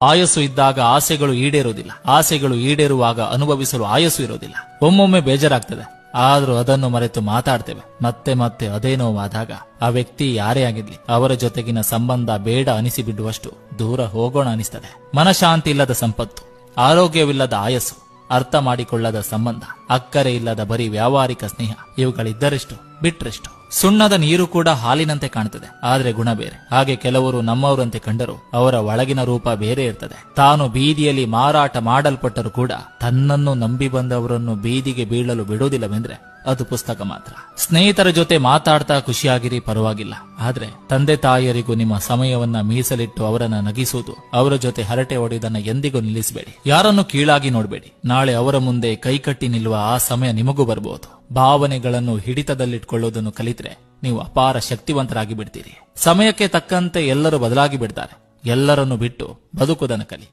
ಆಯಸ್ಸು ಇದ್ದಾಗ ಆಸೆಗಳು ಈಡೇರುವುದಿಲ್ಲ, ಆಸೆಗಳು ಈಡೇರುವಾಗ ಅನುಭವಿಸಲು ಆಯಸ್ಸು ಇರೋದಿಲ್ಲ. ಒಮ್ಮೊಮ್ಮೆ ಬೇಜಾರಾಗ್ತದೆ, ಆದ್ರೂ ಅದನ್ನು ಮರೆತು ಮಾತಾಡ್ತೇವೆ. ಮತ್ತೆ ಮತ್ತೆ ಅದೇ ನೋವಾದಾಗ ಆ ವ್ಯಕ್ತಿ ಯಾರೇ ಆಗಿರ್ಲಿ ಅವರ ಜೊತೆಗಿನ ಸಂಬಂಧ ಬೇಡ ಅನಿಸಿಬಿಡುವಷ್ಟು ದೂರ ಹೋಗೋಣ ಅನಿಸ್ತದೆ. ಮನಶಾಂತಿ ಇಲ್ಲದ ಸಂಪತ್ತು, ಆರೋಗ್ಯವಿಲ್ಲದ ಆಯಸ್ಸು, ಅರ್ಥ ಮಾಡಿಕೊಳ್ಳದ ಸಂಬಂಧ, ಅಕ್ಕರೆ ಇಲ್ಲದ ಬರೀ ವ್ಯಾವಹಾರಿಕ ಸ್ನೇಹ ಇವುಗಳಿದ್ದರೆಷ್ಟು ಬಿಟ್ರೆಷ್ಟು. ಸುಣ್ಣದ ನೀರು ಕೂಡ ಹಾಲಿನಂತೆ ಕಾಣುತ್ತದೆ, ಆದ್ರೆ ಗುಣ ಬೇರೆ. ಹಾಗೆ ಕೆಲವರು ನಮ್ಮವರಂತೆ ಕಂಡರೂ ಅವರ ಒಳಗಿನ ರೂಪ ಬೇರೆ ಇರ್ತದೆ. ತಾನು ಬೀದಿಯಲ್ಲಿ ಮಾರಾಟ ಮಾಡಲ್ಪಟ್ಟರೂ ಕೂಡ ತನ್ನನ್ನು ನಂಬಿ ಬಂದವರನ್ನು ಬೀದಿಗೆ ಬೀಳಲು ಬಿಡುವುದಿಲ್ಲವೆಂದ್ರೆ ಅದು ಪುಸ್ತಕ ಮಾತ್ರ. ಸ್ನೇಹಿತರ ಜೊತೆ ಮಾತಾಡ್ತಾ ಖುಷಿಯಾಗಿರಿ, ಪರವಾಗಿಲ್ಲ. ಆದ್ರೆ ತಂದೆ ತಾಯಿಯರಿಗೂ ನಿಮ್ಮ ಸಮಯವನ್ನ ಮೀಸಲಿಟ್ಟು ಅವರನ್ನ ನಗಿಸುವುದು, ಅವರ ಜೊತೆ ಹರಟೆ ಹೊಡೆಯುವುದನ್ನ ಎಂದಿಗೂ ನಿಲ್ಲಿಸಬೇಡಿ. ಯಾರನ್ನು ಕೀಳಾಗಿ ನೋಡಬೇಡಿ. ನಾಳೆ ಅವರ ಮುಂದೆ ಕೈಕಟ್ಟಿ ನಿಲ್ಲುವ ಆ ಸಮಯ ನಿಮಗೂ ಬರಬಹುದು. ಭಾವನೆಗಳನ್ನು ಹಿಡಿತದಲ್ಲಿಟ್ಕೊಳ್ಳುವುದನ್ನು ಕಲಿತ್ರೆ ನೀವು ಅಪಾರ ಶಕ್ತಿವಂತರಾಗಿ ಬಿಡ್ತೀರಿ. ಸಮಯಕ್ಕೆ ತಕ್ಕಂತೆ ಎಲ್ಲರೂ ಬದಲಾಗಿ ಬಿಡ್ತಾರೆ. ಎಲ್ಲರನ್ನು ಬಿಟ್ಟು ಬದುಕುವುದನ್ನು ಕಲಿ.